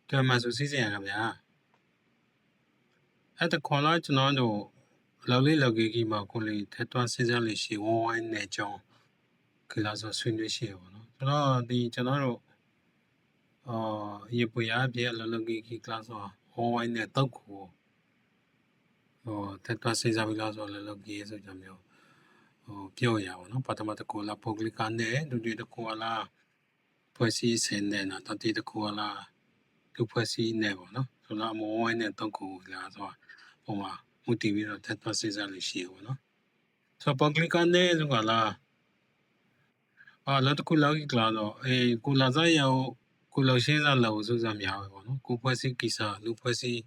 对嘛，就时间个呀。အဲ့တခေါ်လာကျွန်တော်တို့လောက်လေးလောက်ကြီးမှာကိုလေးထက်သွန်းစဉ်းစားလို့ရှိဝိုင်းနေကြောင်းကိလာဆိုဆွေးနွေးရှိရပါတော့ဆိုတော့ဒီကျွန်တော်တို့ရေပွေရပြည့်လောက်လောက်ကြီးကလာဆိုဝိုင်းနေတော့ကိုထက်သွန်းစဉ်းစားပြီးလာဆိုလောက်လောက်ကြီးဆိုကြမျိုးပြောရပါတော့ပထမတကူလာပုဂ္ဂလိကနဲ့ဒုတိယတကူလာဖွဲ့စည်းစင်နေနော်တတိယတကူလာလူဖွဲ့စည်းနေပါနော်ဆိုတော့ဝိုင်းနေတော့ကိုလာဆိုဟိုမှာမူတည်ပြီးတော့ထက်သွန်းစဉ်းစားလို့ရှိရပါနော်ဆိုပုဂ္ဂလိကနဲ့ဆိုကလာလောက်တခုလောက်ကြီးကလာတော့ကိုလာစားရအောင်ကိုလောက်ရှင်းစားလောက်စူးစမ်းများပဲပေါ့နော်ကိုဖွဲ့စည်းကိစ္စလူဖွဲ့စည်း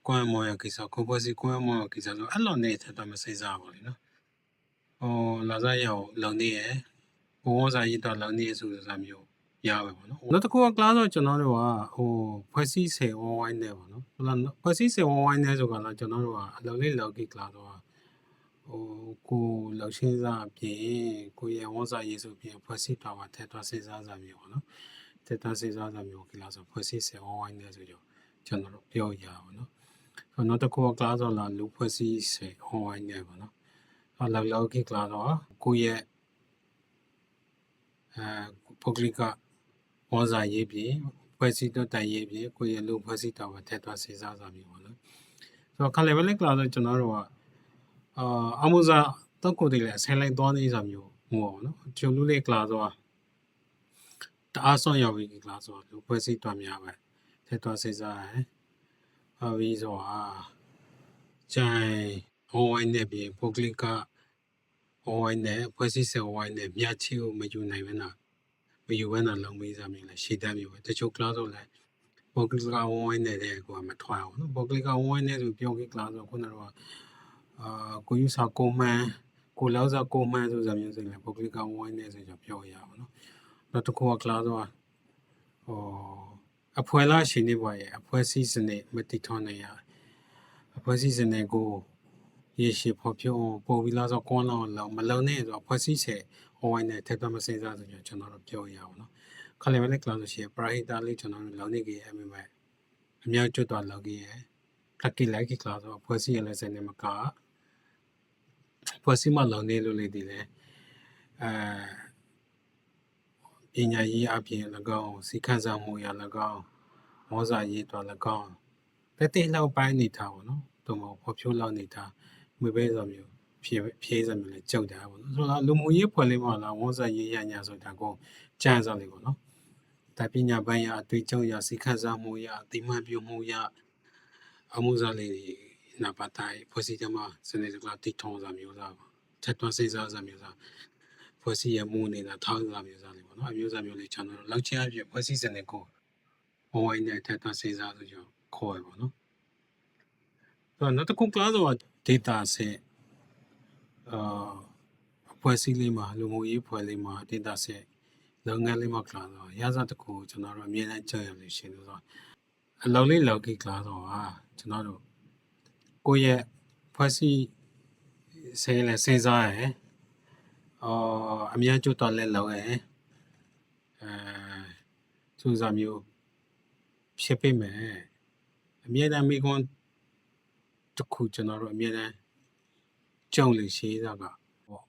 ကွမ်းမောရကိစ္စကိုဖွဲ့စည်းကွမ်းမောရကိစ္စဆိုအဲ့လိုနဲ့ထက်သွန်းမစဉ်းစားပါလေနော်လာစားရအောင်လုံနေရဘဝစာရေးတော့လုံနေစူးစမ်းမျိုးရပဲပေါ့နော်နောက်တစ်ခုကကလာတော့ကျွန်တော်တို့ကဖွဲ့စည်းဆယ်ဝိုင်းနေပါနော်ဖွဲ့စည်းဆယ်ဝိုင်းနေဆိုကလာကျွန်တော်တို့ကအလုံလေးလောက်ကြီးကလာတော့ကိုလောက်ရှင်းစားပြင်ကိုရဲ့ဝန်စာရေးဆိုပြင်ဖွဲ့စည်းတော်မှာထက်သွန်းစဉ်းစားစာမျိုးပေါ့နော်ထက်သွန်းစဉ်းစားစာမျိုးကိလာဆိုဖွဲ့စည်းဆယ်ဝိုင်းနေဆိုကြကျွန်တော်တို့ပြောရပါတော့နောက်တစ်ခုကကလာဆိုလာလူဖွဲ့စည်းဆယ်ဝိုင်းနေပါနော်လောက်လောက်ကြီးကလာတော့ကိုရဲ့ပုဂ္ဂလိကဝန်စာရေးပြင်ဖွဲ့စည်းတော့တိုင်ရေးပြင်ကိုရဲ့လူဖွဲ့စည်းတော်မှာထက်သွန်းစဉ်းစားစာမျိုးပေါ့နော်ဆိုတော့ခါလေပဲလေကလာတော့ကျွန်တော်တို့ကအမှုစာတော့ကိုတည်းလည်းဆဲလိုက်သွားနေစာမျိုးဟောပါနော်ကျုံလူလေးကလာတော့တအားဆောင်ရောက်ပြီးကလာဆိုလူဖွဲ့စည်းတော်များပဲထက်သွားစဉ်းစားတယ်ပြီးဆိုတာကျန်ဟိုဝိုင်းနေပြီးပုဂ္ဂလိကဟိုဝိုင်းနေဖွဲ့စည်းစေဝိုင်းနေမြတ်ချီကိုမယူနိုင်ဘူးနော်မယူဘဲနဲ့လုံပြီးစာမျိုးလဲရှေ့တမ်းမျိုးပဲတချို့ကလာဆိုလဲပုဂ္ဂလိကဝိုင်းနေတဲ့ကိုကမထွားအောင်နော်ပုဂ္ဂလိကဝိုင်းနေဆိုပြောပြီးကလာဆိုခုနကတော့ကိုယူစာကိုမှန်ကိုလောက်စာကိုမှန်ဆိုစာမျိုးဆိုရင်ပုဂ္ဂလိကဝိုင်းနေဆိုကြပြောရအောင်နော်နောက်တစ်ခုကကလာဆိုအဖွဲလာရှင်နေပါရဲ့အဖွဲစီးစနေမတိထောင်းနေရအဖွဲစီးစနေကိုရေရှိဖို့ပြုံးပို့ပြီးလာဆိုကွန်လောမလုံနေဆိုအဖွဲစီးစေဟိုဝိုင်းနေထက်သွမစင်စားဆိုကျွန်တော်တို့ပြောရအောင်နော်ခါလေပဲလေကလာဆိုရှင်ပရာဟိတာလေးကျွန်တော်တို့လုံနေကြီးအမေမဲ့အများကျွတ်တော်လောက်ကြီးရဲ့ခက်ကိလိုက်ကလာဆိုအဖွဲစီးရလဲစနေမကဖွဲ့စည်းမလုံနေလို့လေဒီလေပညာရေးအပြင်၎င်းစီခန်းစားမှုရ၎င်းမောစာရေးတော်၎င်းတတိလောက်ပိုင်းနေတာပေါ့နော်တို့မဟုတ်ဖြိုးလောက်နေတာမြပဲဆိုမျိုးဖြေးစမျိုးလေကြောက်တာပေါ့နော်ဆိုတော့လူမှုရေးဖွဲ့လေးမှာလာမောစာရေးရညာဆိုတာကိုကြမ်းစားလေးပေါ့နော်ဒါပညာပိုင်းရအတွေ့အကြုံရစီခန်းစားမှုရအတိမပြုမှုရအမှုစားလေးနာပါတိုင်းဖွဲ့စည်းတယ်မှာစနေစကတိထုံးစားမျိုးစားပါထက်သွန်းစဉ်းစားစားမျိုးစားဖွဲ့စည်းရမှုနေတာထောင်းစားမျိုးစားလေးပေါ့နော်အမျိုးစားမျိုးလေးကျွန်တော်တို့လောက်ချင်အပြည့်ဖွဲ့စည်းစနေကိုဟိုဝိုင်းနဲ့ထက်သွန်းစဉ်းစားဆိုကြခေါ်ရပါတော့ဆိုတော့နောက်တစ်ခုကလာတော့ data set ဖွဲ့စည်းလေးမှာလူမှုရေးဖွဲ့လေးမှာ data set လုပ်ငန်းလေးမှာကလာတော့ရစတစ်ခုကျွန်တော်တို့အမြဲတမ်းကြောက်ရလို့ရှိလို့ဆိုအလောက်လေးလောက်ကြီးကလာတော့ကျွန်တော်တို့ကိုယ့်ရဲ့ဖွဲ့စည်းဆဲလဲစဉ်းစားရယ်အများကျတော့လဲလောက်ရယ်စူးစမ်းမျိုးဖြစ်ပေမဲ့အမြဲတမ်းမိကွန်းတစ်ခုကျွန်တော်တို့အမြဲတမ်းကြုံလို့ရှိတာက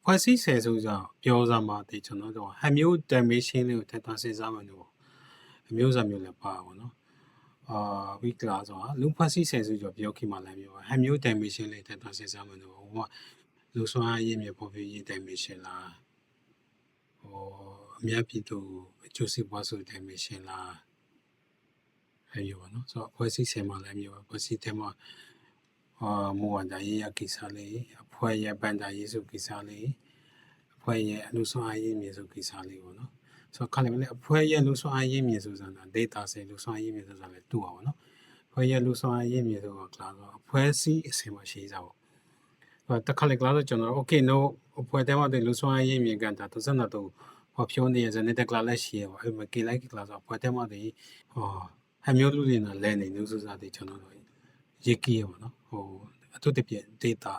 ဖွဲ့စည်းဆဲဆိုကြပြောစားမှတည်ကျွန်တော်တို့ဟန်မျိုး dimension လေးကိုထပ်ထပ်စဉ်းစားမှလို့အမျိုးအစားမျိုးလည်းပါပါနော်ဝီကလာဆိုတာလူဖွဲ့စည်းဆဲဆိုကြပြောခိမှလည်းမျိုးဟန်မျိုး dimension လေးထပ်ထပ်စဉ်းစားမှလို့ဟိုကလူစွမ်းအားရင်းမြဖို့ဖြစ်ရေး dimension လားအများပြည်သူအကျိုးစီးပွားဆို dimension လားအဲ့ရောနော်ဆိုတော့ဖွဲ့စည်းဆဲမှလည်းမျိုးဖွဲ့စည်းတယ်မှာမောဝန်တာရေးရကိစ္စလေးအဖွဲ့ရဲ့ဗန်တာရေးစုကိစ္စလေးအဖွဲ့ရဲ့အလူစွမ်းအားရင်းမြစ်စုကိစ္စလေးပေါ့နော်ဆိုတော့ခါလည်းလည်းအဖွဲ့ရဲ့လူစွမ်းအားရင်းမြစ်စုဆိုတာ data ဆဲလူစွမ်းအားရင်းမြစ်ဆိုတာလည်းတူပါဘောနော်အဖွဲ့ရဲ့လူစွမ်းအားရင်းမြစ်ဆိုတာကလာတော့အဖွဲ့စီအစင်မရှိစားပေါ့တခါလေကလာတော့ကျွန်တော် okay no အဖွဲ့တဲမှာလူစွမ်းအားရင်းမြစ်ကန်တာသစနာတော့ဟောဖြိုးနေရစနေတဲ့ကလာလက်ရှိရပါအဲ့မကေလိုက်ကလာဆိုအဖွဲ့တဲမှာဒီဟမျိုးလူတွေနဲ့လဲနေလို့ဆိုတာဒီကျွန်တော်တို့ရေးကြည့်ရပါတော့အထူးသဖြင့် data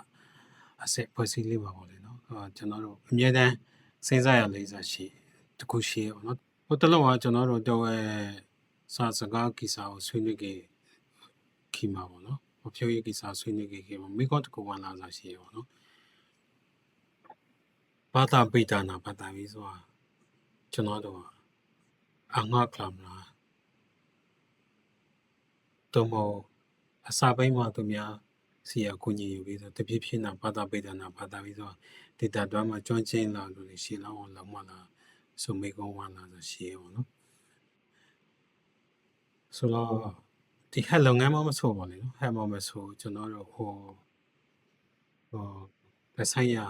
asset ဖွဲ့စည်းလေးပါပေါ့လေနော်ကျွန်တော်တို့အမြဲတမ်းစဉ်းစားရလေးစားရှိတခုရှိရပါတော့ဟိုတလုံးကကျွန်တော်တို့တော့ စာစကားကိစ္စကိုဆွေးနွေးခဲ့ခိမှာပေါ့နော်အဖြိုးရေးကိစ္စဆွေးနွေးခဲ့ခဲ့မှာမိကောတကူဝင်လာစားရှိရပေါ့နော်ဘာသာပိတာနာဘာသာပြီးဆိုတာကျွန်တော်တို့အငှကလာမလားတော့မအစာပိုင်းမှာသူများစီရကိုကြီးယူပြီးဆိုတပြည့်ဖြစ်နာဘာသာပိတာနာဘာသာပြီးဆိုဒေတာတွမ်းမှာကျွမ်းကျင်လာလို့ရှိလောက်အောင်လောက်မလားဆိုမိကောဝင်လာစားရှိရပေါ့နော်ဆိုတော့ဒီဟက်လုပ်ငန်းမဆိုးပါလေနော်ဟက်မဆိုးကျွန်တော်တို့ဟိုဆိုင်ရာ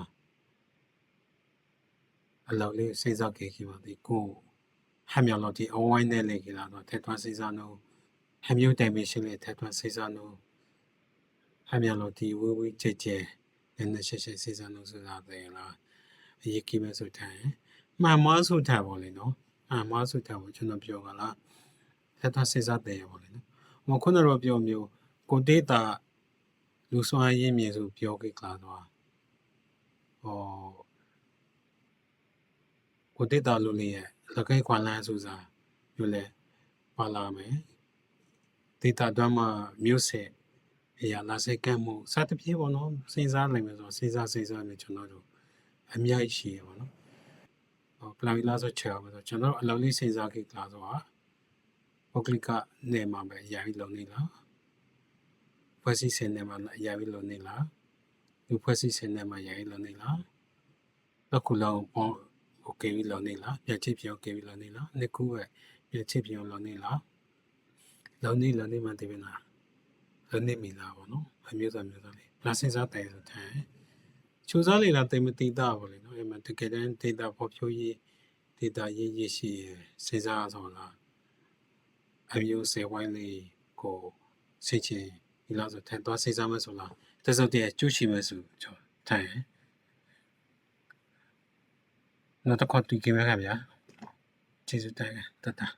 အလောက်လေးစိတ်စားခဲ့ခိပါဒီကိုဟက်မြော်လို့ဒီအဝိုင်းနဲ့လေကိလာတော့ထက်ထွန်းစိတ်စားနိုးဟက်မျိုးတိုင်မရှင်လေထက်ထွန်းစိတ်စားနိုးဟက်မြော်လို့ဒီဝေးကြဲကြဲနဲ့ရှက်ရှက်စိတ်စားနိုးဆိုတာတယ်လားအရေးကြီးမဲ့ဆိုထိုင်မှန်မဆိုထိုင်ပါလေနော်မဆိုထိုင်ပါကျွန်တော်ပြောကလားထက်ထွန်းစိတ်စားတယ်ပါလေနော်ဟိုခုနတော့ပြောမျိုးကိုဒေတာလူစွမ်းရင်းမြင်ဆိုပြောခဲ့ကြတော့ကိုဒေတာလူလေးရဲ့လကိခွန်လန်းဆိုစားမျိုးလဲပါလာမယ်ဒေတာတွမ်းမှာမျိုးဆက်အရာလာစိတ်ကမ်းမှုစသဖြင့်ပေါ့နော်စဉ်းစားနိုင်မယ်ဆိုစဉ်းစားနေကျွန်တော်တို့အများကြီးရှိရပါတော့ပလာဗီလာဆိုချေပါဆိုကျွန်တော်အလုံးလေးစဉ်းစားခဲ့ကြဆိုတာပုဂ္ဂလိကနေမှာပဲအရာကြီးလုံနေလားဖွဲ့စည်းစင်နေမှာအရာကြီးလုံနေလားလူဖွဲ့စည်းစင်နေမှာအရာကြီးလုံနေလားတော့ခုလောပေါ့โอเคပြီလုံနေလားပြချစ်ပြောโอเคပြီလုံနေလားနှစ်ခုပဲပြချစ်ပြောလုံနေလားလုံနေမှတည်ပြီလားလုံနေမိလားပေါ့နော်အမျိုးသားလေးလာစဉ်းစားတယ်ဆိုတဲ့ချူစားလေလားတိတ်မတိတာပေါ့လေနော်အဲ့မှာတကယ်တမ်းဒေတာပေါ်ဖြိုးရေးဒေတာရေးရှိစဉ်းစားဆိုလားအမျိုးစေဝိုင်းလေးကိုစိတ်ချင်းဒီလောက်ဆိုထန်သွားစဉ်းစားမယ်ဆိုလားတစုံတည်းကျူးရှိမယ်ဆိုထိုင်နောက်တစ်ခေါက်တွေ့ကြမယ်ခင်ဗျာကျေးဇူးတင်တတ်